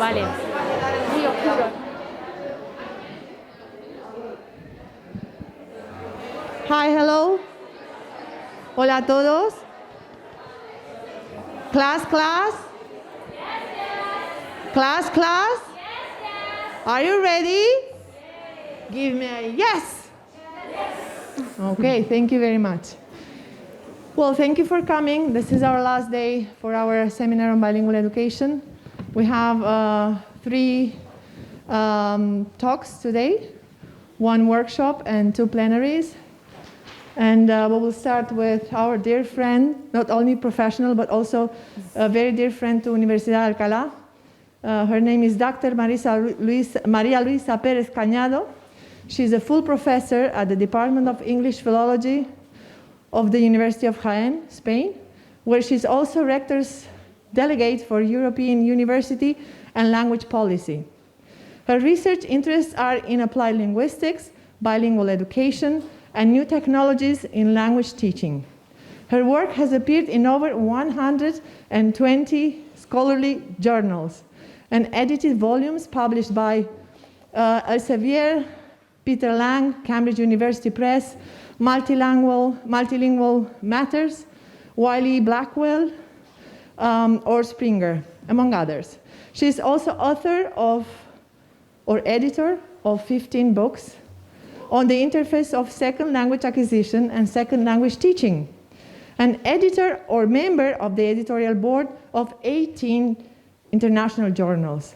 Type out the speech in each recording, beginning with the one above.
vale. Muy oscuro. Hi, hello. Hola a todos. Class. Class. Are you ready? Give me a yes. Okay, thank you very much. Well, thank you for coming. This is our last day for our seminar on bilingual education. We have 3 talks today, 1 workshop and 2 plenaries. And we will start with our dear friend, not only professional, but also a very dear friend to Universidad de Alcalá. Her name is Dr. María Luisa Pérez Cañado. She's a full professor at the Department of English Philology of the University of Jaén, Spain, where she's also Rector's delegate for European University and Language Policy. Her research interests are in applied linguistics, bilingual education, and new technologies in language teaching. Her work has appeared in over 120 scholarly journals and edited volumes published by Elsevier, Peter Lang, Cambridge University Press, Multilingual Matters, Wiley Blackwell, or Springer, among others. She is also author of, or editor of 15 books on the interface of second language acquisition and second language teaching, an editor or member of the editorial board of 18 international journals.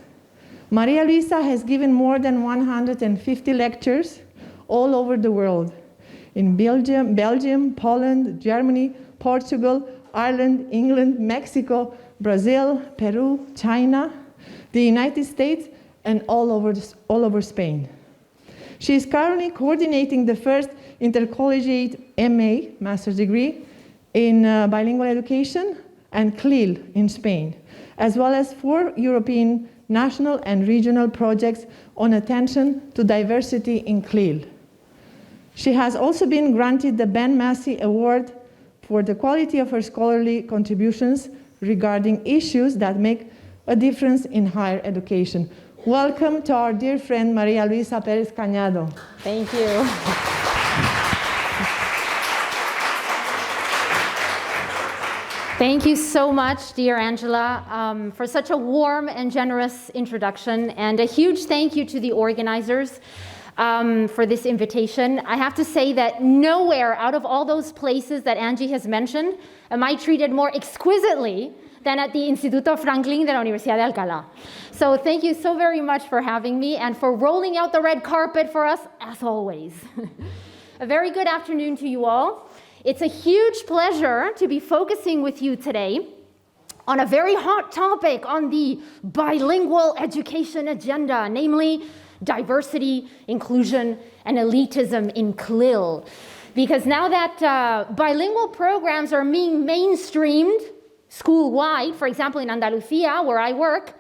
María Luisa has given more than 150 lectures all over the world, in Belgium, Poland, Germany, Portugal, Ireland, England, Mexico, Brazil, Peru, China, the United States, and all over Spain. She is currently coordinating the first intercollegiate MA, master's degree, in bilingual education and Clil in Spain, as well as 4 European national and regional projects on attention to diversity in Clil. She has also been granted the Ben Massey Award for the quality of her scholarly contributions regarding issues that make a difference in higher education. Welcome to our dear friend, María Luisa Pérez Cañado. Thank you. Thank you so much, dear Angela, for such a warm and generous introduction, and a huge thank you to the organizers for this invitation. I have to say that nowhere out of all those places that Angie has mentioned am I treated more exquisitely than at the Instituto Franklin de la Universidad de Alcalá. So thank you so very much for having me and for rolling out the red carpet for us, as always. A very good afternoon to you all. It's a huge pleasure to be focusing with you today on a very hot topic on the bilingual education agenda, namely diversity, inclusion, and elitism in Clil. Because now that bilingual programs are being mainstreamed school-wide, for example in Andalusia, where I work,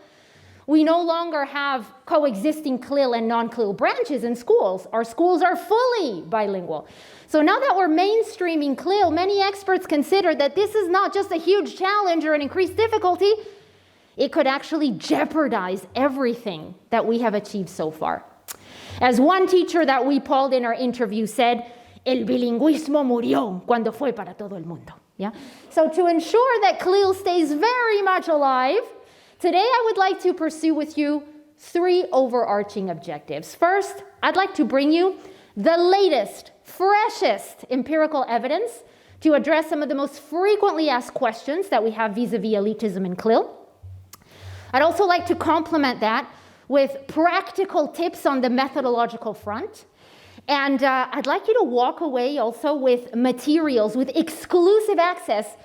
we no longer have coexisting Clil and non-Clil branches in schools. Our schools are fully bilingual. So now that we're mainstreaming Clil, many experts consider that this is not just a huge challenge or an increased difficulty, it could actually jeopardize everything that we have achieved so far. As one teacher that we polled in our interview said, el bilingüismo murió cuando fue para todo el mundo. Yeah? So to ensure that Clil stays very much alive, today I would like to pursue with you 3 overarching objectives. First, I'd like to bring you the latest, freshest empirical evidence to address some of the most frequently asked questions that we have vis-a-vis elitism in Clil. I'd also like to complement that with practical tips on the methodological front. And I'd like you to walk away also with materials, with exclusive access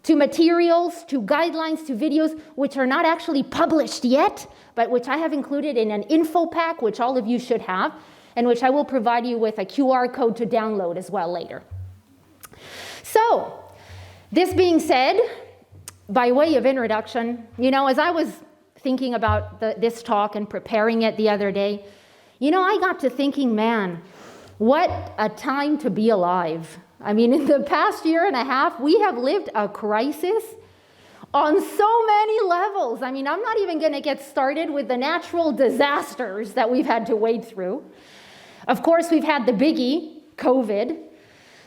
to materials, to guidelines, to videos, which are not actually published yet, but which I have included in an info pack, which all of you should have, and which I will provide you with a QR code to download as well later. So, this being said, by way of introduction, you know, as I was thinking about this talk and preparing it the other day, you know, I got to thinking, man, what a time to be alive. I mean, in the past year and a half, we have lived a crisis on so many levels. I mean, I'm not even going to get started with the natural disasters that we've had to wade through. Of course, we've had the biggie, COVID.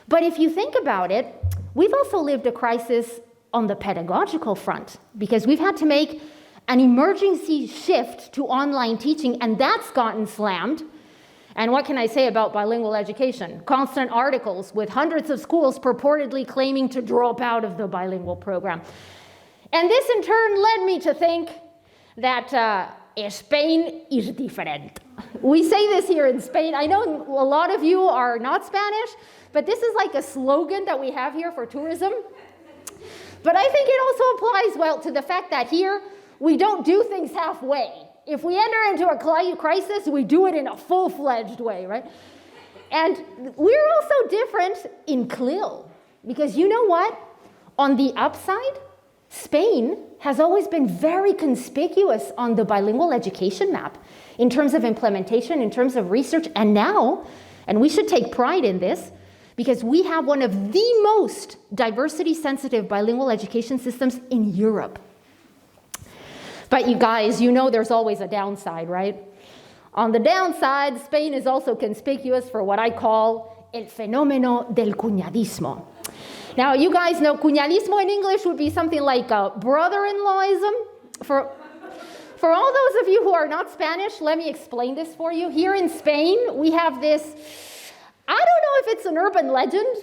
But if you think about it, we've also lived a crisis on the pedagogical front, because we've had to make an emergency shift to online teaching, and that's gotten slammed. And what can I say about bilingual education? Constant articles with hundreds of schools purportedly claiming to drop out of the bilingual program. And this in turn led me to think that Spain is different. We say this here in Spain. I know a lot of you are not Spanish, but this is like a slogan that we have here for tourism. But I think it also applies well to the fact that here we don't do things halfway. If we enter into a crisis, we do it in a full-fledged way, right? And we're also different in Clil, because you know what? On the upside, Spain has always been very conspicuous on the bilingual education map in terms of implementation, in terms of research, and now, and we should take pride in this, because we have one of the most diversity-sensitive bilingual education systems in Europe. But you guys, you know there's always a downside, right? On the downside, Spain is also conspicuous for what I call el fenómeno del cuñadismo. Now, you guys know cuñadismo in English would be something like a brother-in-lawism. For all those of you who are not Spanish, let me explain this for you. Here in Spain, we have this, I don't know if it's an urban legend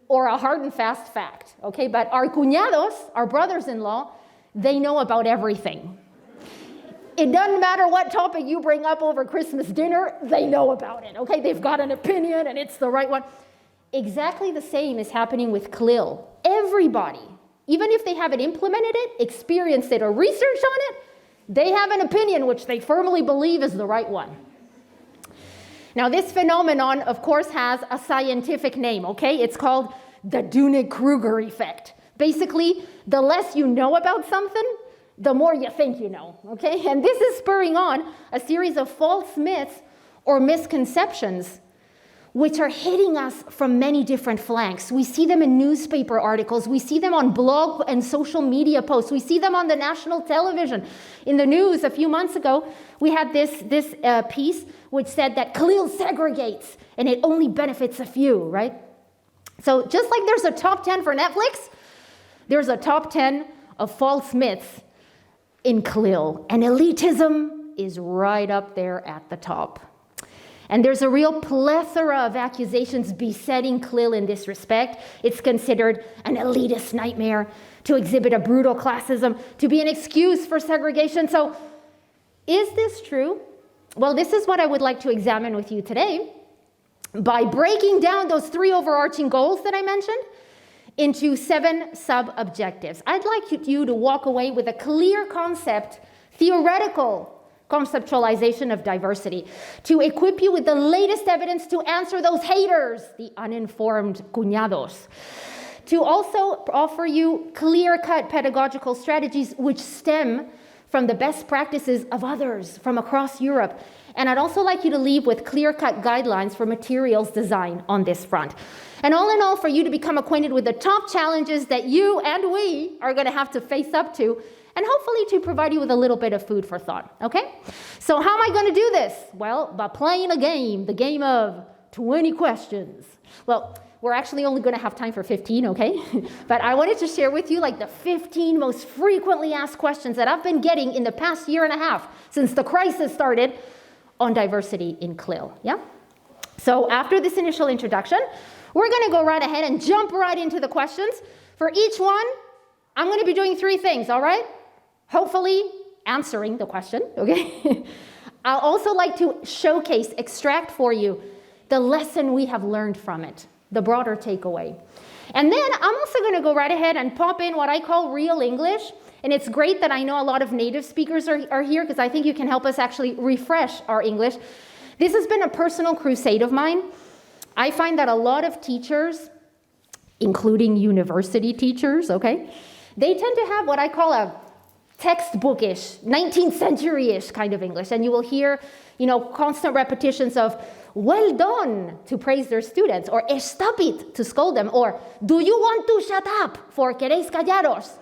or a hard and fast fact, okay? But our cuñados, our brothers-in-law, they know about everything. It doesn't matter what topic you bring up over Christmas dinner, they know about it, okay? They've got an opinion and it's the right one. Exactly the same is happening with Clil. Everybody, even if they haven't implemented it, experienced it, or researched on it, they have an opinion which they firmly believe is the right one. Now, this phenomenon, of course, has a scientific name, okay? It's called the Dunning-Kruger effect. Basically, the less you know about something, the more you think you know, okay? And this is spurring on a series of false myths or misconceptions which are hitting us from many different flanks. We see them in newspaper articles. We see them on blog and social media posts. We see them on the national television. In the news a few months ago, we had this piece which said that Clil segregates and it only benefits a few, right? So just like there's a top 10 for Netflix, there's a top 10 of false myths in Clil, and elitism is right up there at the top. And there's a real plethora of accusations besetting Clil in this respect. It's considered an elitist nightmare, to exhibit a brutal classism, to be an excuse for segregation. So is this true? Well, this is what I would like to examine with you today by breaking down those 3 overarching goals that I mentioned into 7 sub-objectives. I'd like you to walk away with a clear concept, theoretical conceptualization of diversity, to equip you with the latest evidence to answer those haters, the uninformed cuñados, to also offer you clear-cut pedagogical strategies which stem from the best practices of others from across Europe. And I'd also like you to leave with clear-cut guidelines for materials design on this front. And all in all, for you to become acquainted with the top challenges that you and we are going to have to face up to, and hopefully to provide you with a little bit of food for thought, okay? So how am I going to do this? Well, by playing a game, the game of 20 questions. Well, we're actually only going to have time for 15, okay? But I wanted to share with you like the 15 most frequently asked questions that I've been getting in the past year and a half since the crisis started on diversity in Clil, yeah? So after this initial introduction, we're going to go right ahead and jump right into the questions. For each one, I'm going to be doing 3 things, all right? Hopefully answering the question, okay? I'll also like to showcase, extract for you the lesson we have learned from it, the broader takeaway. And then I'm also going to go right ahead and pop in what I call real English. And it's great that I know a lot of native speakers are here, because I think you can help us actually refresh our English. This has been a personal crusade of mine. I find that a lot of teachers, including university teachers, okay, they tend to have what I call a textbookish, 19th century-ish kind of English. And you will hear, constant repetitions of well done to praise their students, or estúpido to scold them, or do you want to shut up for queréis callaros?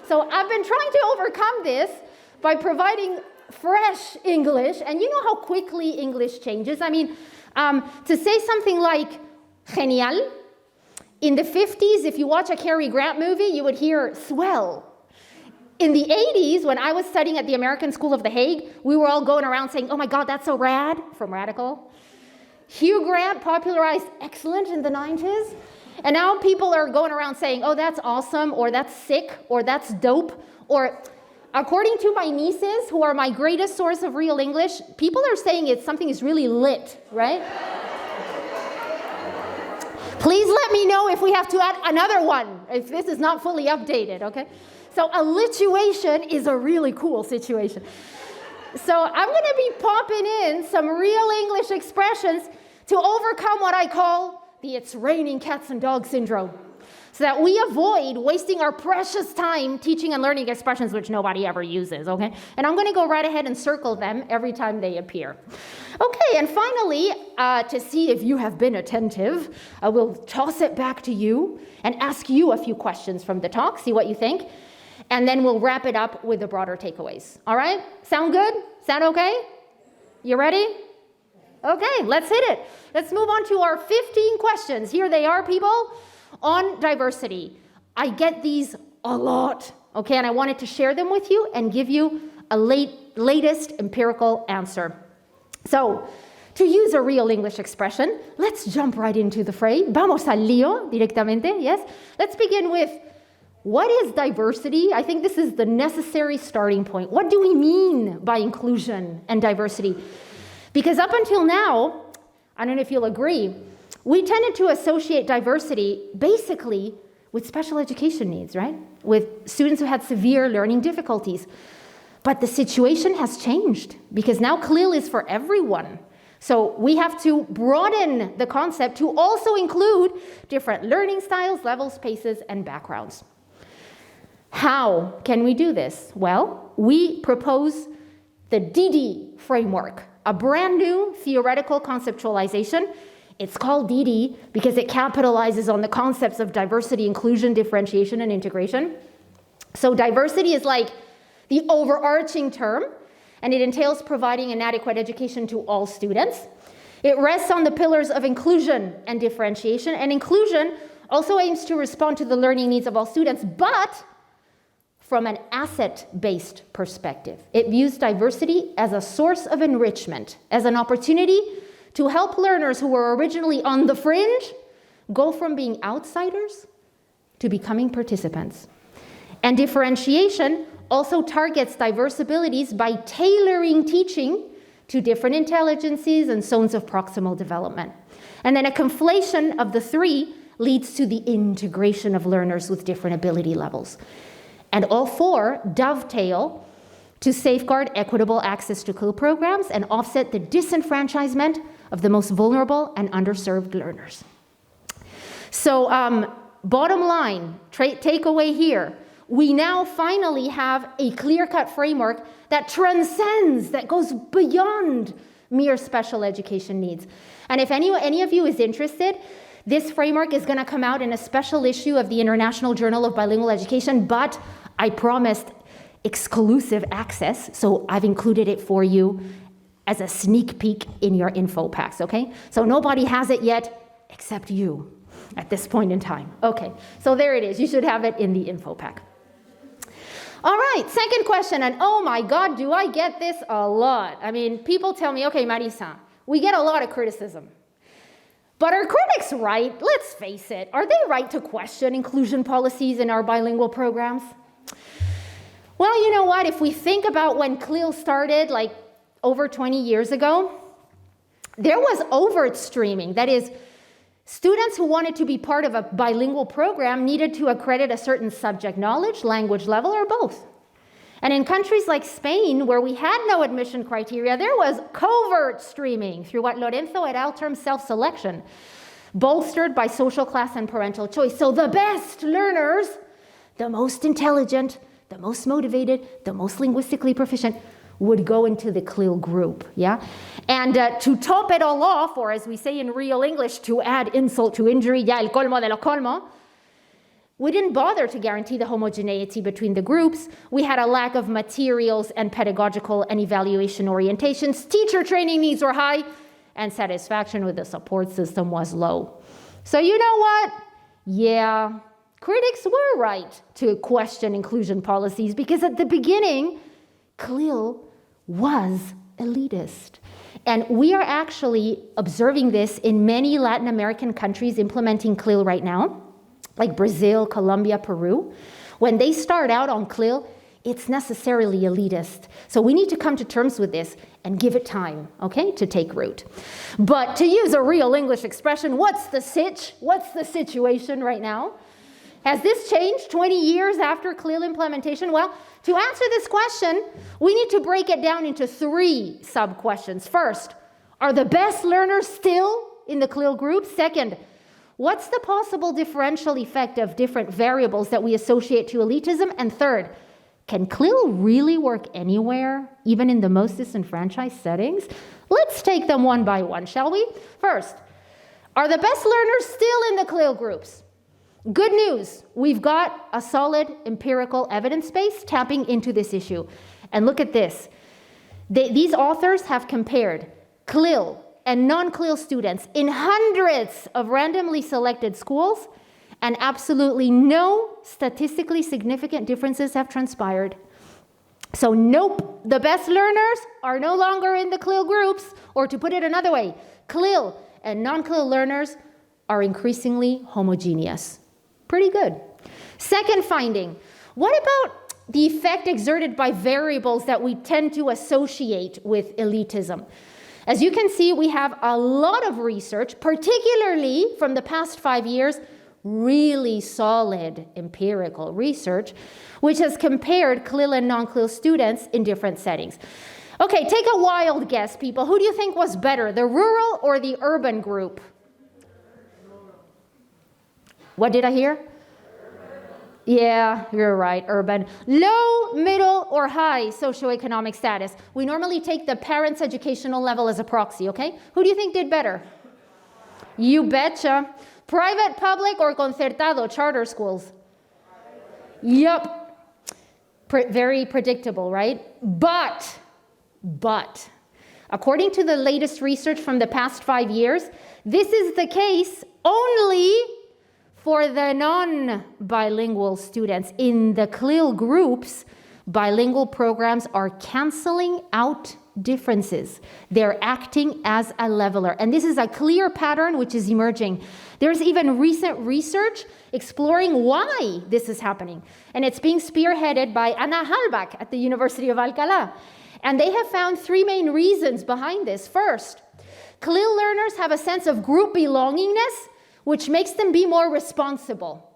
So I've been trying to overcome this by providing fresh English, and you know how quickly English changes. I mean, to say something like genial, in the 50s, if you watch a Cary Grant movie, you would hear swell. In the 80s, when I was studying at the American School of The Hague, we were all going around saying, oh my God, that's so rad, from Radical. Hugh Grant popularized excellent in the 90s. And now people are going around saying, oh, that's awesome, or that's sick, or that's dope, or according to my nieces, who are my greatest source of real English, people are saying something is really lit, right? Please let me know if we have to add another one, if this is not fully updated, okay? So a lituation is a really cool situation. So I'm going to be popping in some real English expressions to overcome what I call the it's raining cats and dogs syndrome, so that we avoid wasting our precious time teaching and learning expressions which nobody ever uses, okay? And I'm going to go right ahead and circle them every time they appear. Okay, and finally, to see if you have been attentive, I will toss it back to you and ask you a few questions from the talk, see what you think, and then we'll wrap it up with the broader takeaways. All right? Sound good? Sound okay? You ready? Okay, let's hit it. Let's move on to our 15 questions. Here they are, people, on diversity. I get these a lot, okay, and I wanted to share them with you and give you a latest empirical answer. So, to use a real English expression, let's jump right into the fray. Vamos al lío directamente, yes? Let's begin with, what is diversity? I think this is the necessary starting point. What do we mean by inclusion and diversity? Because up until now, I don't know if you'll agree, we tended to associate diversity basically with special education needs, right? With students who had severe learning difficulties. But the situation has changed because now Clil is for everyone. So we have to broaden the concept to also include different learning styles, levels, paces, and backgrounds. How can we do this? Well, we propose the DD framework, a brand new theoretical conceptualization. It's called DD because it capitalizes on the concepts of diversity, inclusion, differentiation, and integration. So diversity is like the overarching term, and it entails providing an adequate education to all students. It rests on the pillars of inclusion and differentiation, and inclusion also aims to respond to the learning needs of all students, but from an asset-based perspective. It views diversity as a source of enrichment, as an opportunity to help learners who were originally on the fringe go from being outsiders to becoming participants. And differentiation also targets diverse abilities by tailoring teaching to different intelligences and zones of proximal development. And then a conflation of the three leads to the integration of learners with different ability levels. And all four dovetail to safeguard equitable access to Clil programs and offset the disenfranchisement of the most vulnerable and underserved learners. So bottom line, takeaway here, we now finally have a clear-cut framework that transcends, that goes beyond mere special education needs. And if any of you is interested, this framework is going to come out in a special issue of the International Journal of Bilingual Education, but I promised exclusive access, so I've included it for you as a sneak peek in your info packs, okay? So nobody has it yet except you at this point in time. Okay, so there it is. You should have it in the info pack. All right, second question, and oh my God, do I get this a lot. I mean, people tell me, okay, Marisa, we get a lot of criticism. But are critics right? Let's face it. Are they right to question inclusion policies in our bilingual programs? Well, you know what? If we think about when Clil started, like over 20 years ago, there was overt streaming. That is, students who wanted to be part of a bilingual program needed to accredit a certain subject knowledge, language level, or both. And in countries like Spain, where we had no admission criteria, there was covert streaming through what Lorenzo et al. Termed self-selection, bolstered by social class and parental choice. So the best learners, the most intelligent, the most motivated, the most linguistically proficient, would go into the Clil group, yeah? And to top it all off, or as we say in real English, to add insult to injury, ya el colmo de lo colmo, We didn't bother to guarantee the homogeneity between the groups. We had a lack of materials and pedagogical and evaluation orientations. Teacher training needs were high, and satisfaction with the support system was low. So you know what? Yeah, critics were right to question inclusion policies because at the beginning, Clil was elitist. And we are actually observing this in many Latin American countries implementing Clil right now, like Brazil, Colombia, Peru. When they start out on Clil, it's necessarily elitist. So we need to come to terms with this and give it time, okay, to take root. But to use a real English expression, what's the sitch? What's the situation right now? Has this changed 20 years after Clil implementation? Well, to answer this question, we need to break it down into 3 sub-questions. First, are the best learners still in the Clil group? Second, what's the possible differential effect of different variables that we associate to elitism? And third, can Clil really work anywhere, even in the most disenfranchised settings? Let's take them one by one, shall we? First, are the best learners still in the Clil groups? Good news, we've got a solid empirical evidence base tapping into this issue. And look at this. These authors have compared Clil and non-Clil students in hundreds of randomly selected schools, and absolutely no statistically significant differences have transpired. So nope, the best learners are no longer in the Clil groups, or to put it another way, Clil and non-Clil learners are increasingly homogeneous. Pretty good. Second finding, what about the effect exerted by variables that we tend to associate with elitism? As you can see, we have a lot of research, particularly from the past 5 years, really solid empirical research, which has compared Clil and non-Clil students in different settings. Okay, take a wild guess, people. Who do you think was better, the rural or the urban group? What did I hear? Yeah, you're right, urban. Low, middle, or high socioeconomic status. We normally take the parents' educational level as a proxy, okay? Who do you think did better? You betcha. Private, public, or concertado, charter schools? Yep. Very predictable, right? But, according to the latest research from the past 5 years, this is the case only for the non-bilingual students. In the Clil groups, bilingual programs are canceling out differences. They're acting as a leveler. And this is a clear pattern which is emerging. There's even recent research exploring why this is happening. And it's being spearheaded by Ana Halbach at the University of Alcalá. And they have found 3 main reasons behind this. First, Clil learners have a sense of group belongingness, which makes them be more responsible.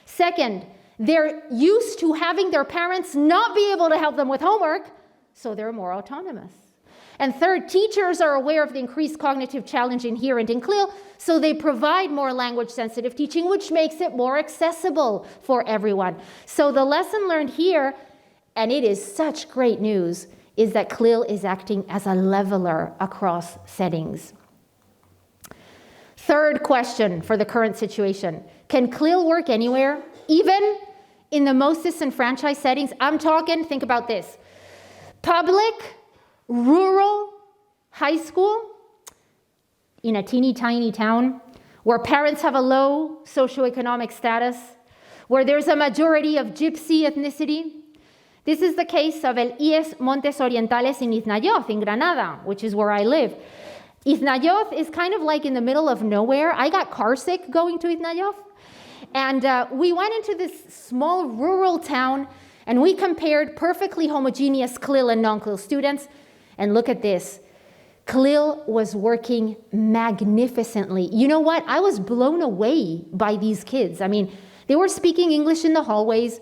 Second, they're used to having their parents not be able to help them with homework, so they're more autonomous. And third, teachers are aware of the increased cognitive challenge inherent in Clil, so they provide more language-sensitive teaching, which makes it more accessible for everyone. So the lesson learned here, and it is such great news, is that Clil is acting as a leveler across settings. Third question for the current situation. Can Clil work anywhere, even in the most disenfranchised settings? I'm talking, think about this. Public, rural, high school, in a teeny tiny town, where parents have a low socioeconomic status, where there's a majority of gypsy ethnicity. This is the case of El IES Montes Orientales in Iznayoz, in Granada, which is where I live. Iznayoz is kind of like in the middle of nowhere. I got car sick going to Iznayoz. And we went into this small rural town, and we compared perfectly homogeneous Clil and non-Clil students. And look at this. Clil was working magnificently. You know what? I was blown away by these kids. I mean, they were speaking English in the hallways.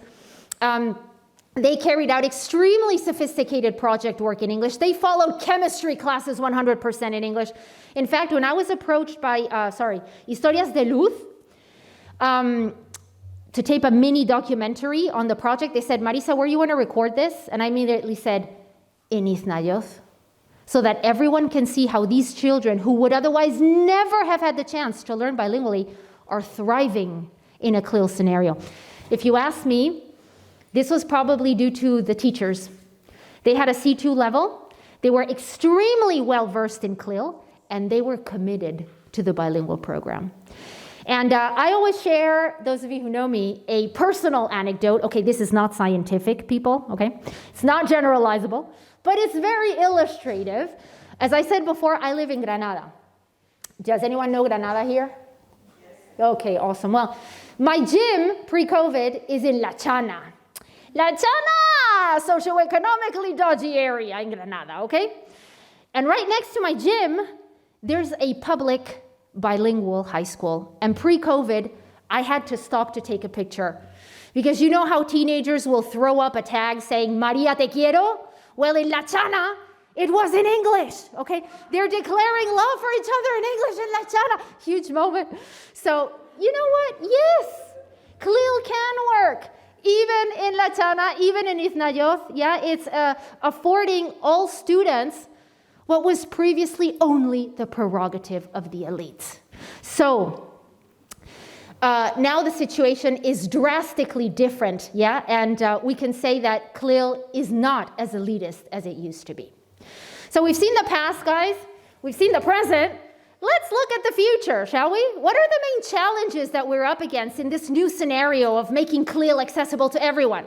They carried out extremely sophisticated project work in English. They followed chemistry classes 100% in English. In fact, when I was approached by, Historias de Luz, to tape a mini documentary on the project, they said, Marisa, where you want to record this? And I immediately said, in Iznayoz, so that everyone can see how these children, who would otherwise never have had the chance to learn bilingually, are thriving in a Clil scenario. If you ask me, this was probably due to the teachers. They had a C2 level, they were extremely well versed in Clil, and they were committed to the bilingual program. And I always share, those of you who know me, a personal anecdote. Okay, this is not scientific, people, okay? It's not generalizable, but it's very illustrative. As I said before, I live in Granada. Does anyone know Granada here? Yes. Okay, awesome. Well, my gym pre-COVID is in La Chana. La Chana, socioeconomically dodgy area in Granada, okay? And right next to my gym, there's a public bilingual high school. And pre-COVID, I had to stop to take a picture. Because you know how teenagers will throw up a tag saying, María te quiero? Well, in La Chana, it was in English, okay? They're declaring love for each other in English in La Chana. Huge moment. So, you know what? Yes, Clil can work. Even in La Chana, even in Iznayoth, yeah, it's affording all students what was previously only the prerogative of the elites. So now the situation is drastically different, yeah, and we can say that Clil is not as elitist as it used to be. So we've seen the past, guys. We've seen the present. Let's look at the future, shall we? What are the main challenges that we're up against in this new scenario of making Clil accessible to everyone?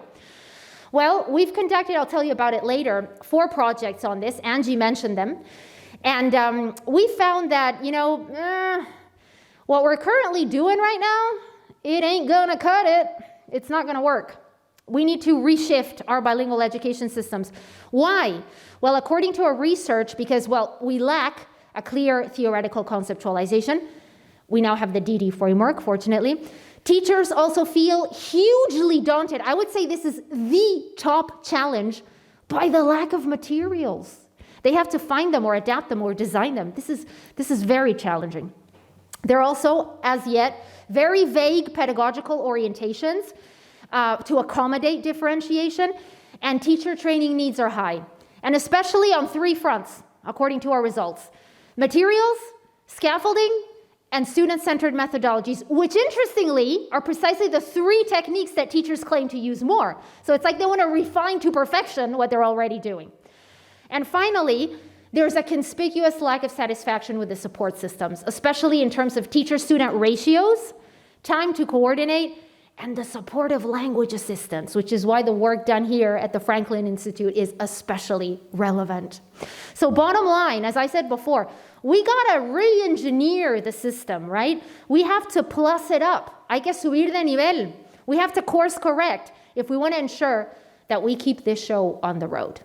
Well, we've conducted, I'll tell you about it later, 4 projects on this. Angie mentioned them. And we found that, you know, what we're currently doing right now, it ain't gonna cut it. It's not gonna work. We need to reshift our bilingual education systems. Why? Well, according to our research, because, well, we lack a clear theoretical conceptualization. We now have the DD framework, fortunately. Teachers also feel hugely daunted. I would say this is the top challenge by the lack of materials. They have to find them or adapt them or design them. This is very challenging. There are also, as yet, very vague pedagogical orientations to accommodate differentiation, and teacher training needs are high, and especially on 3 fronts, according to our results. Materials, scaffolding, and student-centered methodologies, which interestingly are precisely the 3 techniques that teachers claim to use more. So it's like they want to refine to perfection what they're already doing. And finally, there's a conspicuous lack of satisfaction with the support systems, especially in terms of teacher-student ratios, time to coordinate, and the supportive language assistance, which is why the work done here at the Franklin Institute is especially relevant. So bottom line, as I said before, we gotta re-engineer the system, right? We have to plus it up. Hay que subir de nivel. We have to course correct if we want to ensure that we keep this show on the road.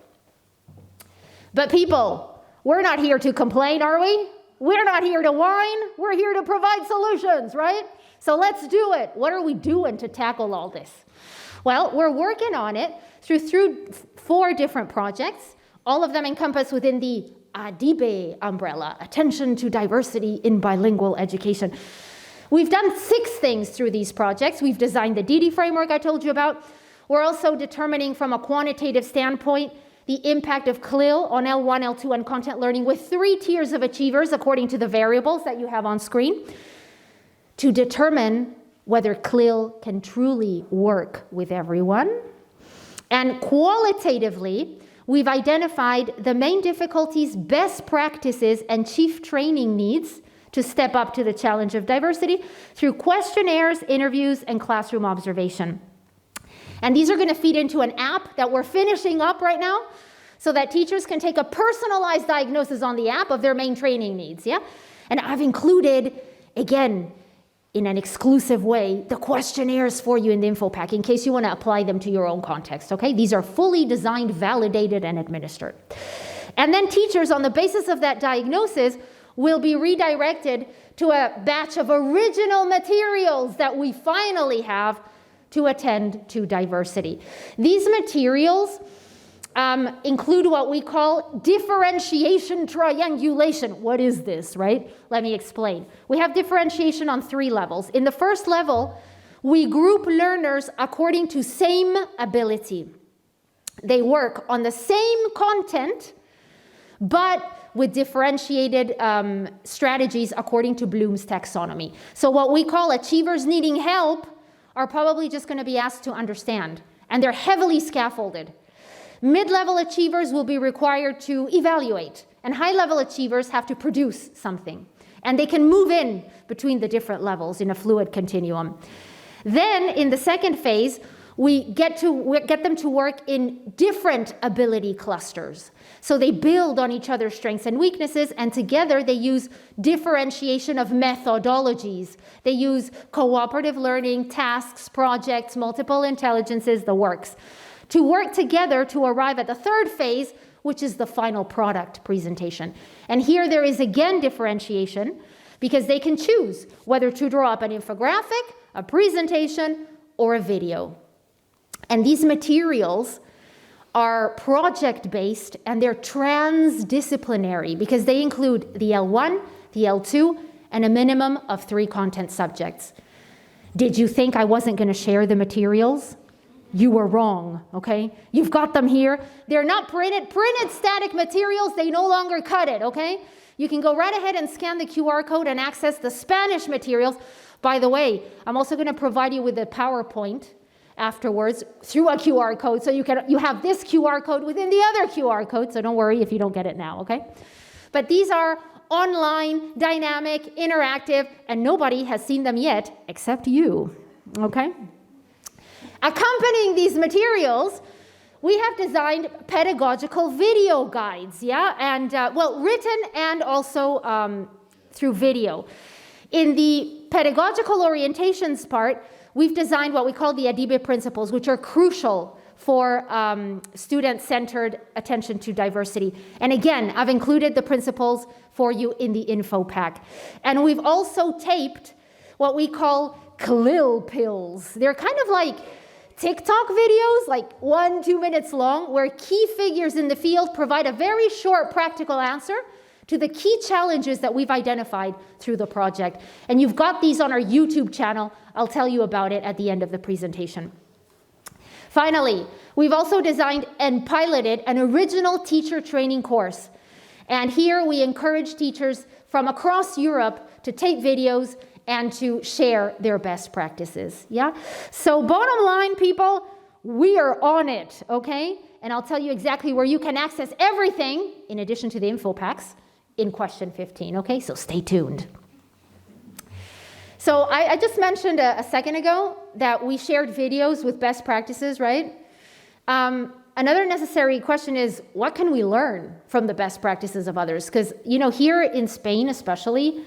But people, we're not here to complain, are we? We're not here to whine. We're here to provide solutions, right? So let's do it. What are we doing to tackle all this? Well, we're working on it through 4 different projects. All of them encompass within the ADIBE umbrella, Attention to Diversity in Bilingual Education. We've done 6 things through these projects. We've designed the DD framework I told you about. We're also determining from a quantitative standpoint the impact of Clil on L1, L2, and content learning with 3 tiers of achievers according to the variables that you have on screen, to determine whether Clil can truly work with everyone. And qualitatively, we've identified the main difficulties, best practices, and chief training needs to step up to the challenge of diversity through questionnaires, interviews, and classroom observation. And these are going to feed into an app that we're finishing up right now so that teachers can take a personalized diagnosis on the app of their main training needs, yeah? And I've included, again, in an exclusive way, the questionnaires for you in the info pack in case you want to apply them to your own context, okay? These are fully designed, validated, and administered. And then teachers, on the basis of that diagnosis, will be redirected to a batch of original materials that we finally have to attend to diversity. These materials include what we call differentiation triangulation. What is this, right? Let me explain. We have differentiation on 3 levels. In the first level, we group learners according to same ability. They work on the same content, but with differentiated strategies according to Bloom's taxonomy. So what we call achievers needing help are probably just going to be asked to understand, and they're heavily scaffolded. Mid-level achievers will be required to evaluate, and high-level achievers have to produce something. And they can move in between the different levels in a fluid continuum. Then, in the second phase, we get them to work in different ability clusters. So they build on each other's strengths and weaknesses, and together they use differentiation of methodologies. They use cooperative learning, tasks, projects, multiple intelligences, the works, to work together to arrive at the third phase, which is the final product presentation. And here there is again differentiation, because they can choose whether to draw up an infographic, a presentation, or a video. And these materials are project-based, and they're transdisciplinary because they include the L1, the L2, and a minimum of 3 content subjects. Did you think I wasn't going to share the materials? You were wrong, okay? You've got them here. They're not printed static materials. They no longer cut it, okay? You can go right ahead and scan the QR code and access the Spanish materials. By the way, I'm also going to provide you with a PowerPoint afterwards through a QR code, so you have this QR code within the other QR code, so don't worry if you don't get it now, okay? But these are online, dynamic, interactive, and nobody has seen them yet except you, okay? Accompanying these materials, we have designed pedagogical video guides, yeah? And, written and also through video. In the pedagogical orientations part, we've designed what we call the ADIBE principles, which are crucial for student-centered attention to diversity. And again, I've included the principles for you in the info pack. And we've also taped what we call Clil pills. They're kind of like TikTok videos, like 1-2 minutes long, where key figures in the field provide a very short practical answer to the key challenges that we've identified through the project. And you've got these on our YouTube channel. I'll tell you about it at the end of the presentation. Finally, we've also designed and piloted an original teacher training course. And here we encourage teachers from across Europe to take videos and to share their best practices, yeah? So bottom line, people, we are on it, okay? And I'll tell you exactly where you can access everything, in addition to the info packs, in question 15, okay? So stay tuned. So I just mentioned a second ago that we shared videos with best practices, right? Another necessary question is, what can we learn from the best practices of others? Because, here in Spain especially,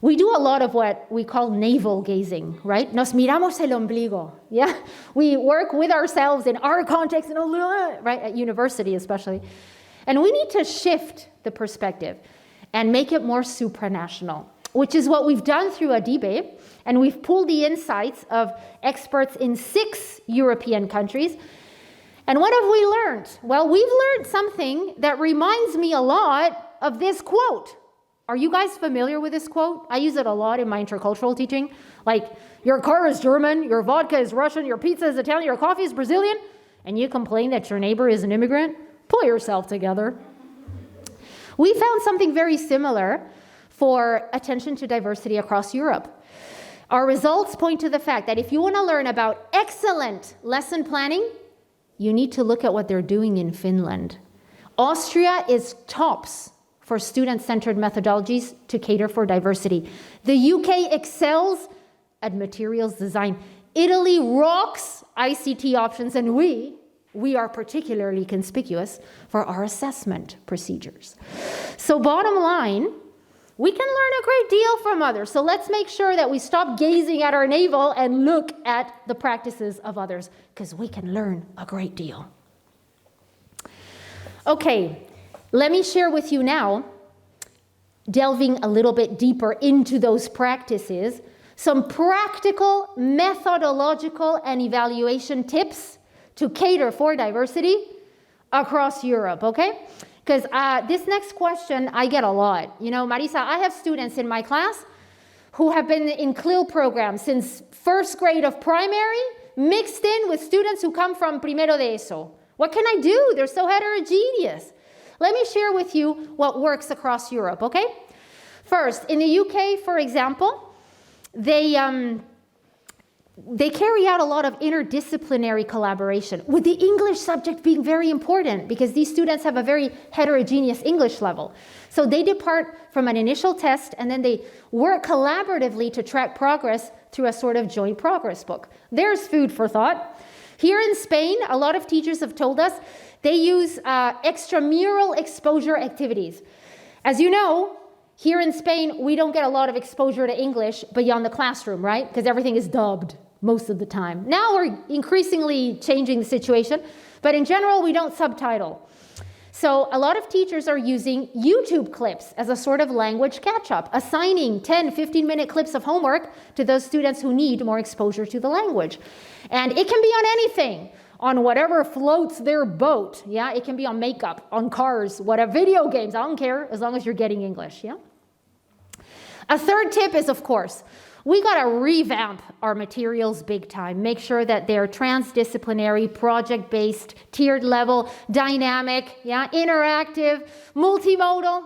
we do a lot of what we call navel gazing, right? Nos miramos el ombligo, yeah? We work with ourselves in our context, right, at university especially. And we need to shift the perspective and make it more supranational, which is what we've done through ADIBE, and we've pulled the insights of experts in 6 European countries. And what have we learned? Well, we've learned something that reminds me a lot of this quote. Are you guys familiar with this quote? I use it a lot in my intercultural teaching. Like, your car is German, your vodka is Russian, your pizza is Italian, your coffee is Brazilian, and you complain that your neighbor is an immigrant? Pull yourself together. We found something very similar for attention to diversity across Europe. Our results point to the fact that if you want to learn about excellent lesson planning, you need to look at what they're doing in Finland. Austria is tops for student-centered methodologies to cater for diversity. The UK excels at materials design. Italy rocks ICT options, and we are particularly conspicuous for our assessment procedures. So bottom line, we can learn a great deal from others. So let's make sure that we stop gazing at our navel and look at the practices of others, because we can learn a great deal. Okay, let me share with you now, delving a little bit deeper into those practices, some practical, methodological, and evaluation tips to cater for diversity across Europe, okay? Because this next question I get a lot. Marisa, I have students in my class who have been in Clil programs since first grade of primary, mixed in with students who come from primero de eso. What can I do? They're so heterogeneous. Let me share with you what works across Europe, okay? First, in the UK, for example, they they carry out a lot of interdisciplinary collaboration, with the English subject being very important because these students have a very heterogeneous English level. So they depart from an initial test and then they work collaboratively to track progress through a sort of joint progress book. There's food for thought. Here in Spain, a lot of teachers have told us they use extramural exposure activities. As you know, here in Spain, we don't get a lot of exposure to English beyond the classroom, right? Because everything is dubbed most of the time. Now we're increasingly changing the situation, but in general, we don't subtitle. So a lot of teachers are using YouTube clips as a sort of language catch-up, assigning 10, 15-minute clips of homework to those students who need more exposure to the language. And it can be on anything, on whatever floats their boat. Yeah, it can be on makeup, on cars, whatever, video games, I don't care, as long as you're getting English, yeah? A third tip is, of course, we got to revamp our materials big time. Make sure that they're transdisciplinary, project-based, tiered level, dynamic, yeah, interactive, multimodal.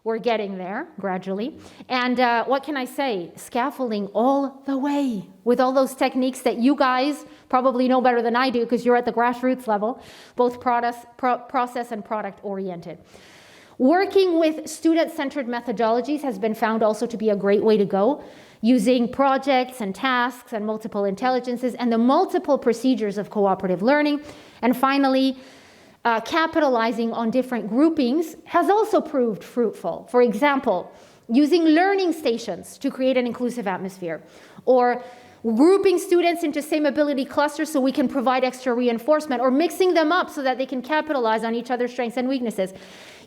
We're getting there gradually. And what can I say? Scaffolding all the way with all those techniques that you guys probably know better than I do because you're at the grassroots level, both process and product-oriented. Working with student-centered methodologies has been found also to be a great way to go, using projects and tasks and multiple intelligences and the multiple procedures of cooperative learning. And finally, capitalizing on different groupings has also proved fruitful. For example, using learning stations to create an inclusive atmosphere, or grouping students into same ability clusters so we can provide extra reinforcement, or mixing them up so that they can capitalize on each other's strengths and weaknesses.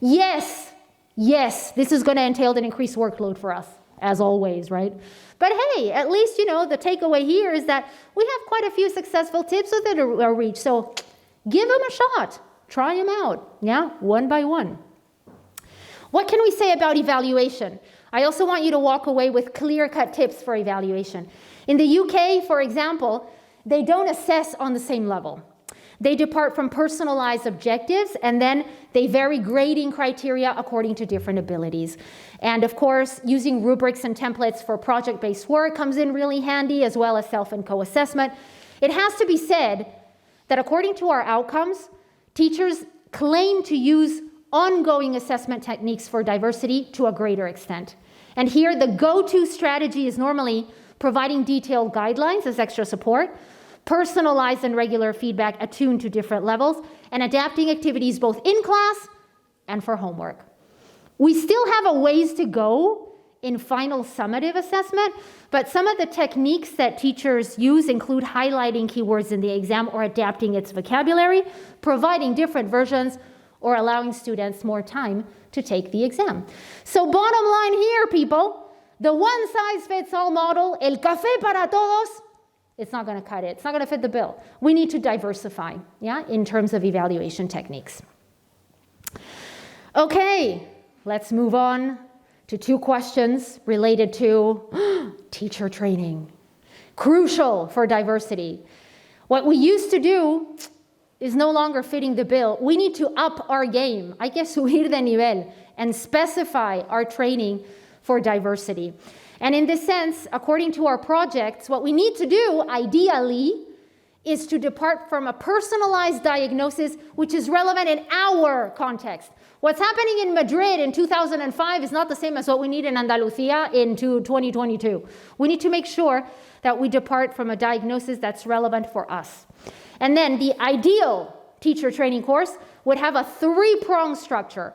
Yes, this is going to entail an increased workload for us, as always, right? But hey, at least, the takeaway here is that we have quite a few successful tips within our reach. So give them a shot. Try them out, yeah, one by one. What can we say about evaluation? I also want you to walk away with clear-cut tips for evaluation. In the UK, for example, they don't assess on the same level. They depart from personalized objectives, and then they vary grading criteria according to different abilities. And of course, using rubrics and templates for project-based work comes in really handy, as well as self and co-assessment. It has to be said that according to our outcomes, teachers claim to use ongoing assessment techniques for diversity to a greater extent. And here, the go-to strategy is normally providing detailed guidelines as extra support, personalized and regular feedback attuned to different levels, and adapting activities both in class and for homework. We still have a ways to go in final summative assessment, but some of the techniques that teachers use include highlighting keywords in the exam or adapting its vocabulary, providing different versions, or allowing students more time to take the exam. So bottom line here, people, the one-size-fits-all model, el café para todos, it's not going to cut it. It's not going to fit the bill. We need to diversify, yeah, in terms of evaluation techniques. Okay, let's move on to two questions related to teacher training. Crucial for diversity. What we used to do is no longer fitting the bill. We need to up our game, hay que subir de nivel, and specify our training for diversity. And in this sense, according to our projects, what we need to do, ideally, is to depart from a personalized diagnosis which is relevant in our context. What's happening in Madrid in 2005 is not the same as what we need in Andalusia in 2022. We need to make sure that we depart from a diagnosis that's relevant for us. And then the ideal teacher training course would have a three-pronged structure.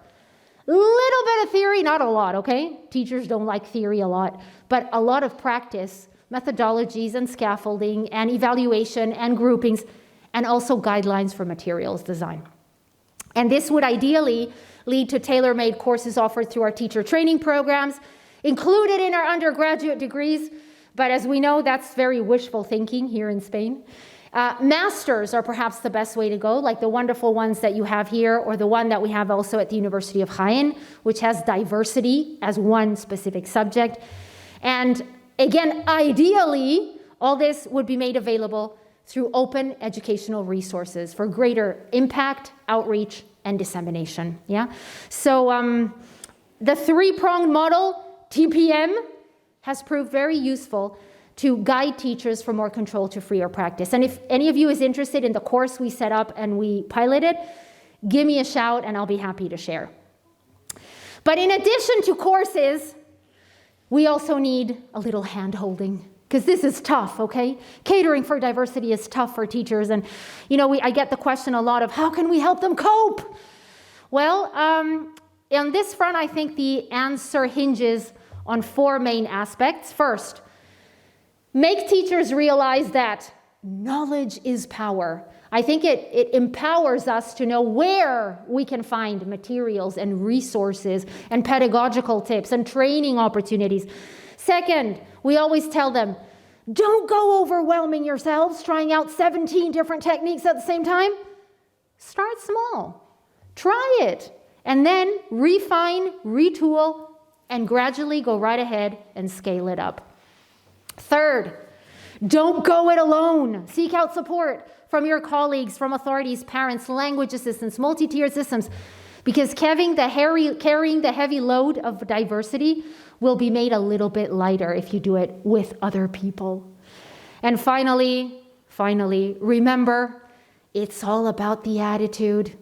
Little bit of theory, not a lot, okay? Teachers don't like theory a lot, but a lot of practice, methodologies and scaffolding and evaluation and groupings, and also guidelines for materials design. And this would ideally lead to tailor-made courses offered through our teacher training programs, included in our undergraduate degrees, but as we know, that's very wishful thinking here in Spain. Masters are perhaps the best way to go, like the wonderful ones that you have here, or the one that we have also at the University of Jaén, which has diversity as one specific subject. And again, ideally, all this would be made available through open educational resources for greater impact, outreach, and dissemination. Yeah. So the three-pronged model, TPM, has proved very useful to guide teachers from more control to freer practice. And if any of you is interested in the course we set up and we piloted, give me a shout and I'll be happy to share. But in addition to courses, we also need a little hand-holding, because this is tough, okay? Catering for diversity is tough for teachers. And, you know, I get the question a lot of, how can we help them cope? Well, on this front, I think the answer hinges on 4 main aspects. First, make teachers realize that knowledge is power. I think it empowers us to know where we can find materials and resources and pedagogical tips and training opportunities. Second, we always tell them, don't go overwhelming yourselves trying out 17 different techniques at the same time. Start small. Try it. And then refine, retool, and gradually go right ahead and scale it up. Third, don't go it alone. Seek out support from your colleagues, from authorities, parents, language assistants, multi-tiered systems, because carrying the heavy load of diversity will be made a little bit lighter if you do it with other people. And finally, remember, it's all about the attitude.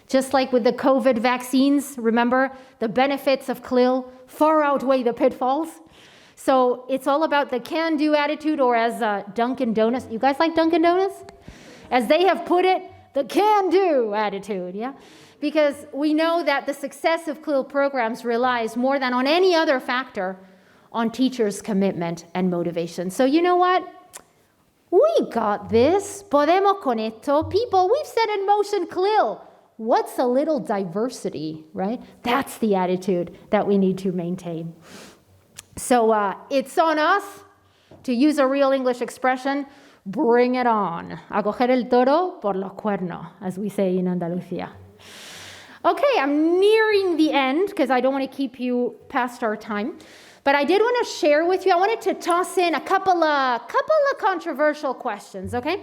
Just like with the COVID vaccines, remember, the benefits of Clil far outweigh the pitfalls. So it's all about the can-do attitude, or as Dunkin' Donuts, you guys like Dunkin' Donuts? As they have put it, the can-do attitude, yeah? Because we know that the success of Clil programs relies more than on any other factor on teachers' commitment and motivation. So you know what? We got this. Podemos con esto. People, we've set in motion Clil. What's a little diversity, right? That's the attitude that we need to maintain. So it's on us, to use a real English expression, bring it on. A coger el toro por los cuernos, as we say in Andalucía. Okay, I'm nearing the end because I don't want to keep you past our time. But I did want to share with you, I wanted to toss in a couple of controversial questions, okay?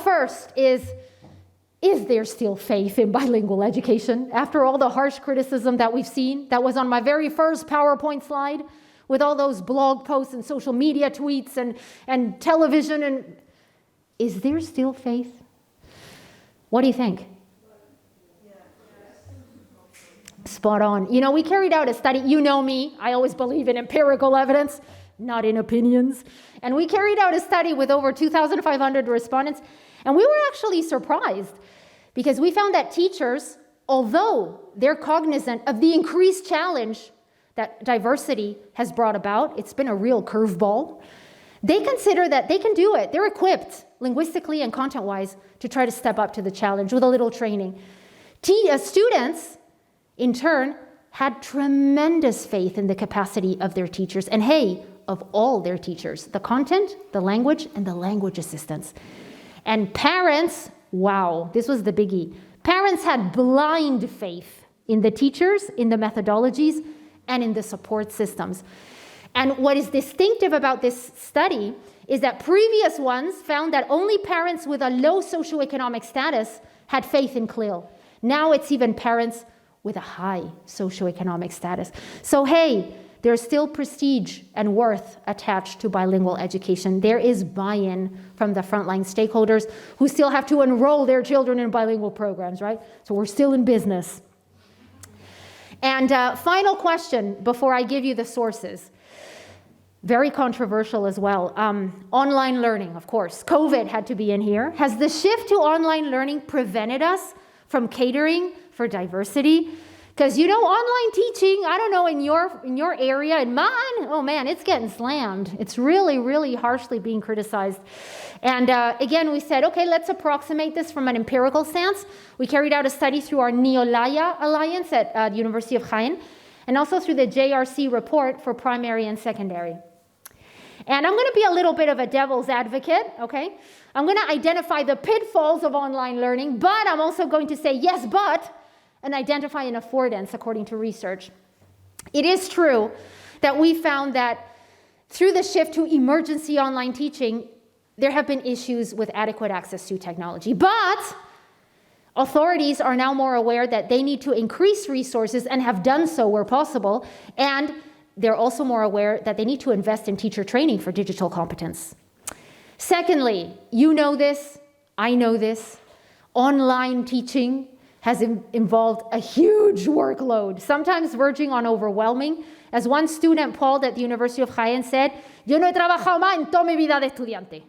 First is there still faith in bilingual education? After all the harsh criticism that we've seen, that was on my very first PowerPoint slide, with all those blog posts and social media tweets and television, and is there still faith? What do you think? Spot on. You know, we carried out a study. You know me, I always believe in empirical evidence, not in opinions. And we carried out a study with over 2,500 respondents, and we were actually surprised because we found that teachers, although they're cognizant of the increased challenge that diversity has brought about, it's been a real curveball, they consider that they can do it. They're equipped linguistically and content-wise to try to step up to the challenge with a little training. Students, in turn, had tremendous faith in the capacity of their teachers, and hey, of all their teachers, the content, the language, and the language assistants. And parents, wow, this was the biggie. Parents had blind faith in the teachers, in the methodologies, and in the support systems. And what is distinctive about this study is that previous ones found that only parents with a low socioeconomic status had faith in Clil. Now it's even parents with a high socioeconomic status. So hey, there's still prestige and worth attached to bilingual education. There is buy-in from the frontline stakeholders who still have to enroll their children in bilingual programs, right? So we're still in business. And final question before I give you the sources. Very controversial as well. Online learning, of course. COVID had to be in here. Has the shift to online learning prevented us from catering for diversity? Because, you know, online teaching, I don't know, in your area, in mine, oh man, it's getting slammed. It's really, really harshly being criticized. And again, we said, okay, let's approximate this from an empirical stance. We carried out a study through our Neolaya Alliance at the University of Jaén, and also through the JRC report for primary and secondary. And I'm going to be a little bit of a devil's advocate, okay? I'm going to identify the pitfalls of online learning, but I'm also going to say yes, but, and identify an affordance according to research. It is true that we found that through the shift to emergency online teaching, there have been issues with adequate access to technology. But authorities are now more aware that they need to increase resources and have done so where possible, and they're also more aware that they need to invest in teacher training for digital competence. Secondly, you know this, I know this, online teaching has involved a huge workload, sometimes verging on overwhelming. As one student, Paul, at the University of Jaén said, "Yo no he trabajado más en toda mi vida de estudiante."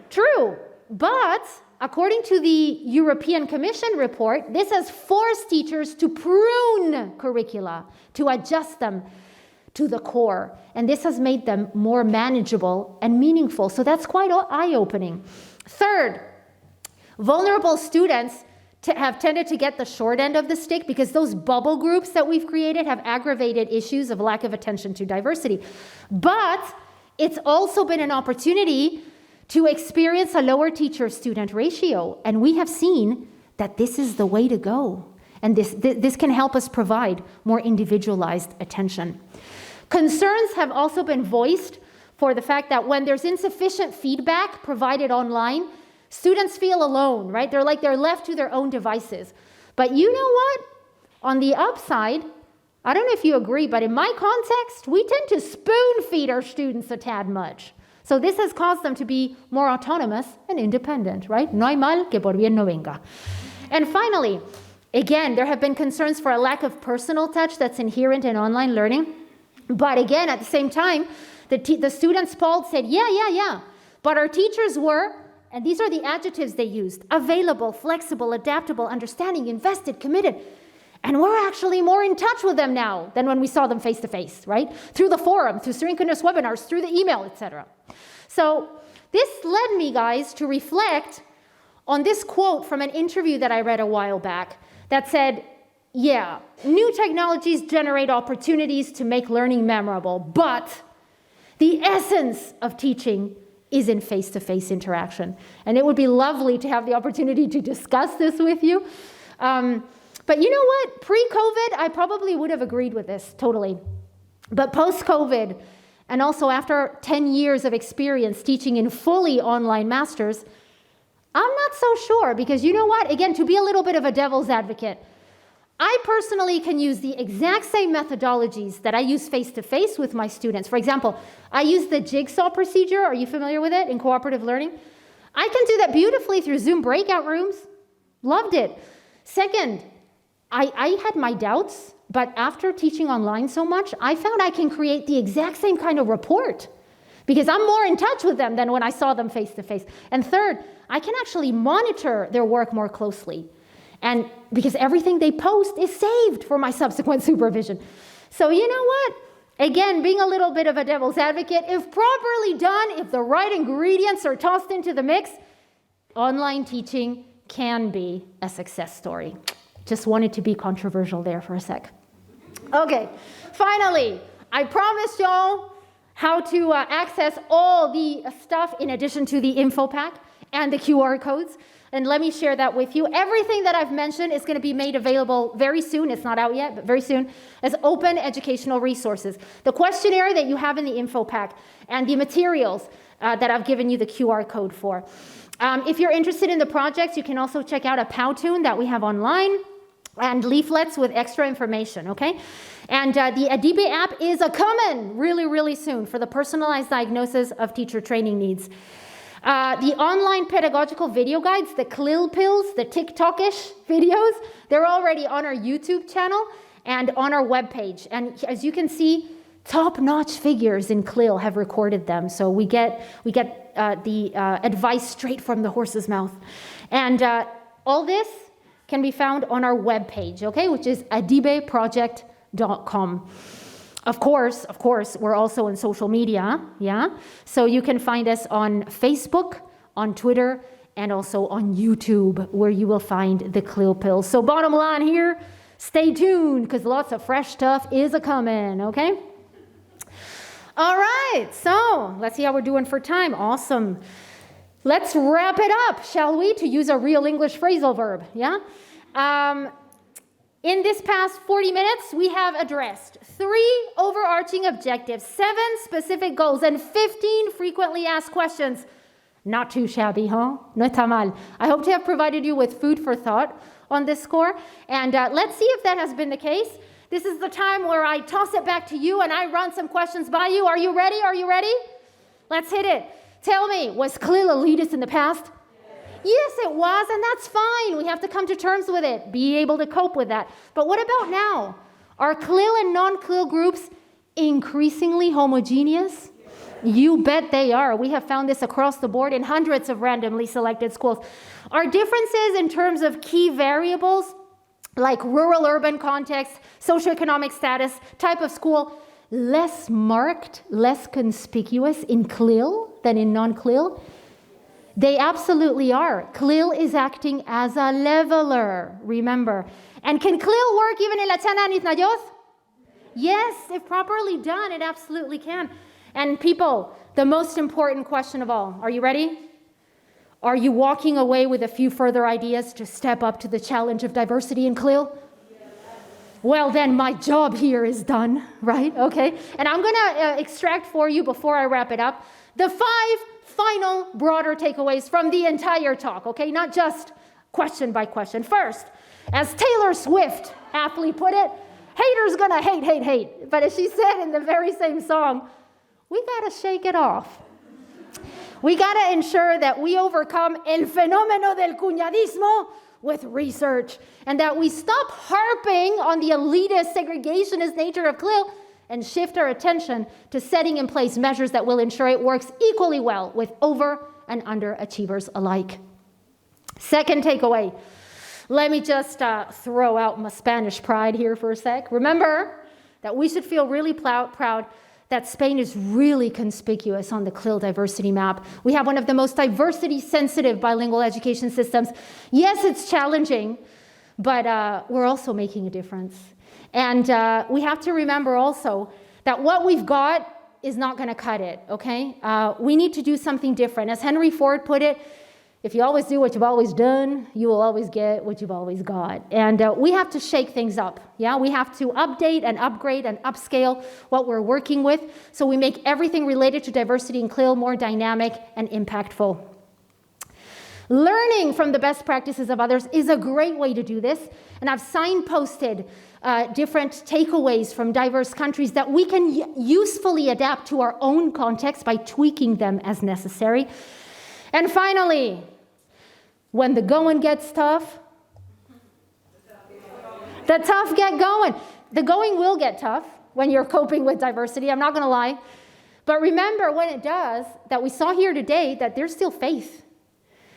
True, but according to the European Commission report, this has forced teachers to prune curricula, to adjust them to the core, and this has made them more manageable and meaningful. So that's quite eye-opening. Third, vulnerable students have tended to get the short end of the stick because those bubble groups that we've created have aggravated issues of lack of attention to diversity. But it's also been an opportunity to experience a lower teacher-student ratio, and we have seen that this is the way to go, and this can help us provide more individualized attention. Concerns have also been voiced for the fact that when there's insufficient feedback provided online, students feel alone, right? They're left to their own devices. But you know what? On the upside, I don't know if you agree, but in my context, we tend to spoon-feed our students a tad much. So this has caused them to be more autonomous and independent, right? No hay mal que por bien no venga. And finally, again, there have been concerns for a lack of personal touch that's inherent in online learning. But again, at the same time, the students polled said, yeah, but our teachers were, and these are the adjectives they used, available, flexible, adaptable, understanding, invested, committed. And we're actually more in touch with them now than when we saw them face to face, right? Through the forum, through synchronous webinars, through the email, etc. So this led me, guys, to reflect on this quote from an interview that I read a while back that said, yeah, new technologies generate opportunities to make learning memorable, but the essence of teaching is in face-to-face interaction. And it would be lovely to have the opportunity to discuss this with you. But you know what? Pre-COVID, I probably would have agreed with this, totally. But post-COVID, and also after 10 years of experience teaching in fully online masters, I'm not so sure, because you know what? Again, to be a little bit of a devil's advocate, I personally can use the exact same methodologies that I use face-to-face with my students. For example, I use the jigsaw procedure. Are you familiar with it in cooperative learning? I can do that beautifully through Zoom breakout rooms. Loved it. Second, I had my doubts, but after teaching online so much, I found I can create the exact same kind of report because I'm more in touch with them than when I saw them face-to-face. And third, I can actually monitor their work more closely. And because everything they post is saved for my subsequent supervision. So you know what? Again, being a little bit of a devil's advocate, if properly done, if the right ingredients are tossed into the mix, online teaching can be a success story. Just wanted to be controversial there for a sec. Okay, finally, I promised y'all how to access all the stuff in addition to the info pack and the QR codes. And let me share that with you. Everything that I've mentioned is going to be made available very soon. It's not out yet, but very soon, as open educational resources. The questionnaire that you have in the info pack and the materials that I've given you the QR code for. If you're interested in the projects, you can also check out a Powtoon that we have online and leaflets with extra information, okay? And the Adibe app is coming really, really soon for the personalized diagnosis of teacher training needs. The online pedagogical video guides, the Clil pills, the TikTok-ish videos, they're already on our YouTube channel and on our webpage. And as you can see, top-notch figures in Clil have recorded them. So we get the advice straight from the horse's mouth. And all this can be found on our webpage, okay, which is adibeproject.com. Of course, we're also on social media, yeah? So you can find us on Facebook, on Twitter, and also on YouTube, where you will find the Clil pills. So bottom line here, stay tuned, because lots of fresh stuff is a-coming, okay? All right, so let's see how we're doing for time. Awesome. Let's wrap it up, shall we, to use a real English phrasal verb, yeah? In this past 40 minutes, we have addressed 3 overarching objectives, 7 specific goals, and 15 frequently asked questions. Not too shabby, huh? No está mal. I hope to have provided you with food for thought on this score. And let's see if that has been the case. This is the time where I toss it back to you and I run some questions by you. Are you ready? Are you ready? Let's hit it. Tell me, was Clil elitist in the past? Yes, it was, and that's fine. We have to come to terms with it, be able to cope with that. But what about now? Are Clil and non-Clil groups increasingly homogeneous? You bet they are. We have found this across the board in hundreds of randomly selected schools. Are differences in terms of key variables, like rural-urban context, socioeconomic status, type of school, less marked, less conspicuous in Clil than in non-Clil? They absolutely are. Clil is acting as a leveler, remember. And can Clil work even in Latina and Itnayoth? Yes, if properly done, it absolutely can. And people, the most important question of all, are you ready? Are you walking away with a few further ideas to step up to the challenge of diversity in Clil? Well, then my job here is done, right? Okay. And I'm going to extract for you, before I wrap it up, the 5 final broader takeaways from the entire talk, okay? Not just question by question. First, as Taylor Swift aptly put it, haters gonna hate, hate, hate. But as she said in the very same song, we gotta shake it off. We gotta ensure that we overcome el fenómeno del cuñadismo with research, and that we stop harping on the elitist, segregationist nature of Clil and shift our attention to setting in place measures that will ensure it works equally well with over and underachievers alike. Second takeaway, let me just throw out my Spanish pride here for a sec. Remember that we should feel really proud that Spain is really conspicuous on the Clil diversity map. We have one of the most diversity-sensitive bilingual education systems. Yes, it's challenging, but we're also making a difference. And we have to remember also that what we've got is not going to cut it, okay? We need to do something different. As Henry Ford put it, if you always do what you've always done, you will always get what you've always got. And we have to shake things up, yeah? We have to update and upgrade and upscale what we're working with so we make everything related to diversity in Clil more dynamic and impactful. Learning from the best practices of others is a great way to do this, and I've signposted different takeaways from diverse countries that we can usefully adapt to our own context by tweaking them as necessary. And finally, when the going gets tough, the tough get going. The going will get tough when you're coping with diversity, I'm not going to lie. But remember when it does, that we saw here today that there's still faith.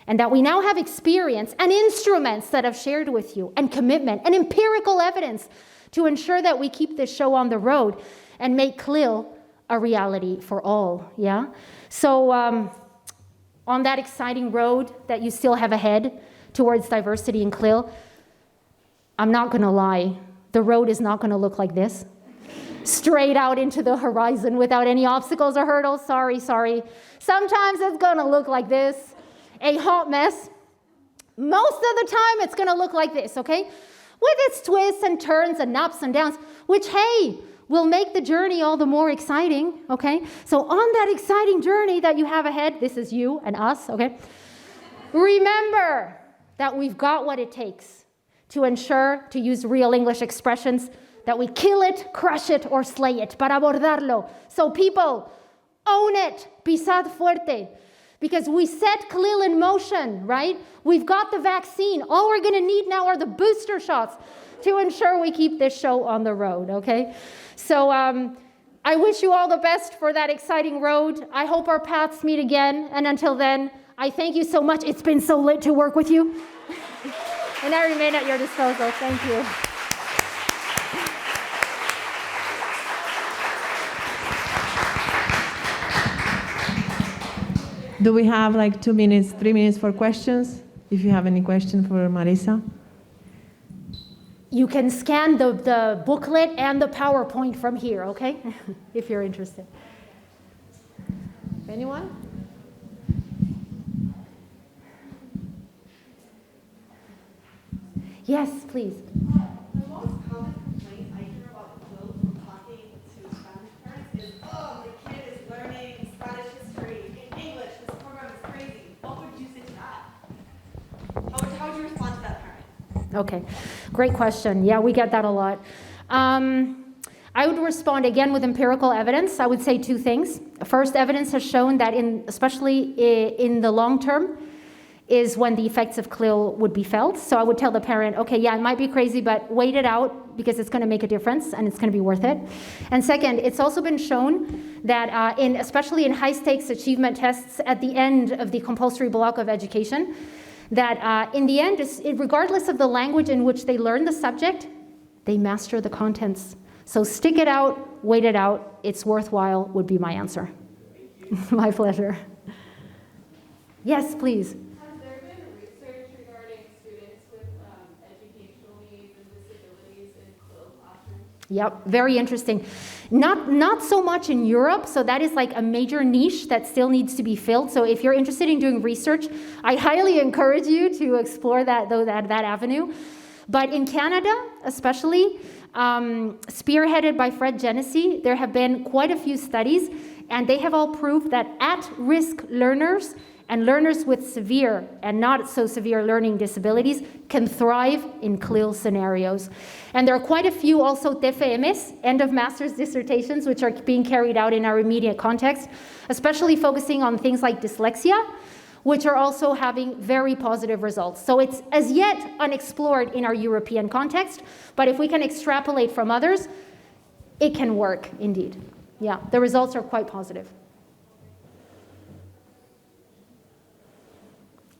And that we now have experience and instruments that I've shared with you, and commitment and empirical evidence to ensure that we keep this show on the road and make Clil a reality for all, yeah? So on that exciting road that you still have ahead towards diversity in Clil, I'm not gonna lie, the road is not gonna look like this. Straight out into the horizon without any obstacles or hurdles, sorry. Sometimes it's gonna look like this. A hot mess. Most of the time it's going to look like this, okay? With its twists and turns and ups and downs, which, hey, will make the journey all the more exciting, okay? So on that exciting journey that you have ahead, this is you and us, okay? Remember that we've got what it takes to ensure, to use real English expressions, that we kill it, crush it, or slay it, para abordarlo. So people, own it, pisad fuerte. Because we set Clil in motion, right? We've got the vaccine. All we're going to need now are the booster shots to ensure we keep this show on the road, okay? So I wish you all the best for that exciting road. I hope our paths meet again. And until then, I thank you so much. It's been so lit to work with you. And I remain at your disposal. Thank you. Do we have like 2 minutes, 3 minutes for questions? If you have any question for Marisa. You can scan the booklet and the PowerPoint from here, okay? If you're interested. Anyone? Yes, please. The most common complaint I hear about Clil from talking to Spanish parents is, oh, the kid is learning Spanish history in English. This program is crazy. What would you say to that? How would you respond to that parent? Okay, great question. Yeah, we get that a lot. I would respond again with empirical evidence. I would say two things. First, evidence has shown that especially in the long term, is when the effects of Clil would be felt. So I would tell the parent, okay, yeah, it might be crazy, but wait it out because it's going to make a difference and it's going to be worth it. And second, it's also been shown that especially in high-stakes achievement tests at the end of the compulsory block of education, that in the end, regardless of the language in which they learn the subject, they master the contents. So stick it out, wait it out, it's worthwhile would be my answer. My pleasure. Yes, please. Yep, very interesting. Not so much in Europe, so that is like a major niche that still needs to be filled. So if you're interested in doing research, I highly encourage you to explore that avenue. But in Canada, especially, spearheaded by Fred Genesee, there have been quite a few studies, and they have all proved that at-risk learners and learners with severe and not so severe learning disabilities can thrive in Clil scenarios. And there are quite a few also TFMs, end of master's dissertations, which are being carried out in our immediate context, especially focusing on things like dyslexia, which are also having very positive results. So it's as yet unexplored in our European context, but if we can extrapolate from others, it can work indeed. Yeah, the results are quite positive.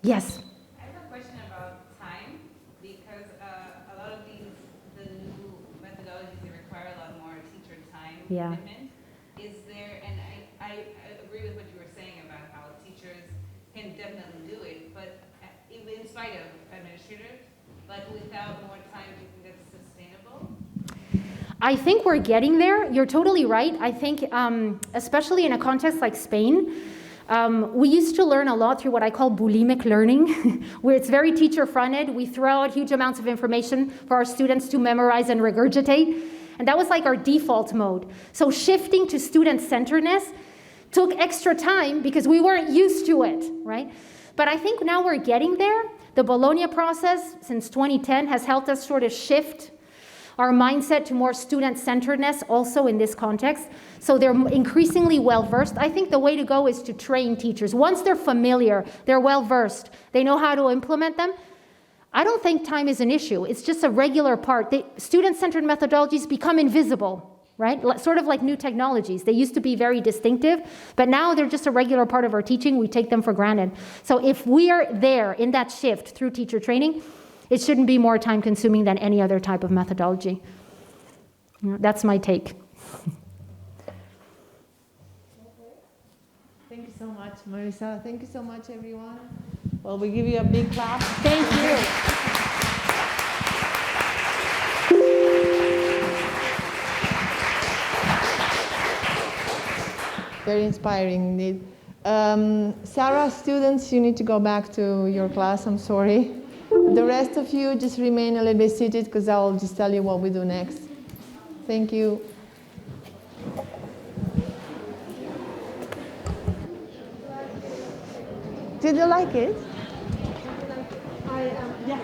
Yes? I have a question about time, because a lot of the new methodologies, they require a lot more teacher time commitment. Is there, and I agree with what you were saying about how teachers can definitely do it, but in spite of administrators, like without more time, do you think that's sustainable? I think we're getting there. You're totally right. I think, especially in a context like Spain, we used to learn a lot through what I call bulimic learning, where it's very teacher-fronted. We throw out huge amounts of information for our students to memorize and regurgitate. And that was like our default mode. So shifting to student-centeredness took extra time because we weren't used to it, right? But I think now we're getting there. The Bologna process since 2010 has helped us sort of shift our mindset to more student-centeredness also in this context. So they're increasingly well-versed. I think the way to go is to train teachers. Once they're familiar, they're well-versed, they know how to implement them, I don't think time is an issue. It's just a regular part. Student-centered methodologies become invisible, right? Sort of like new technologies. They used to be very distinctive, but now they're just a regular part of our teaching. We take them for granted. So if we are there in that shift through teacher training, it shouldn't be more time-consuming than any other type of methodology. That's my take. Thank you so much, Marisa. Thank you so much, everyone. Well, we give you a big clap. Thank you. Very inspiring indeed. Sarah, students, you need to go back to your class. I'm sorry. The rest of you just remain a little bit seated because I'll just tell you what we do next. Thank you. Did you like it? Yeah.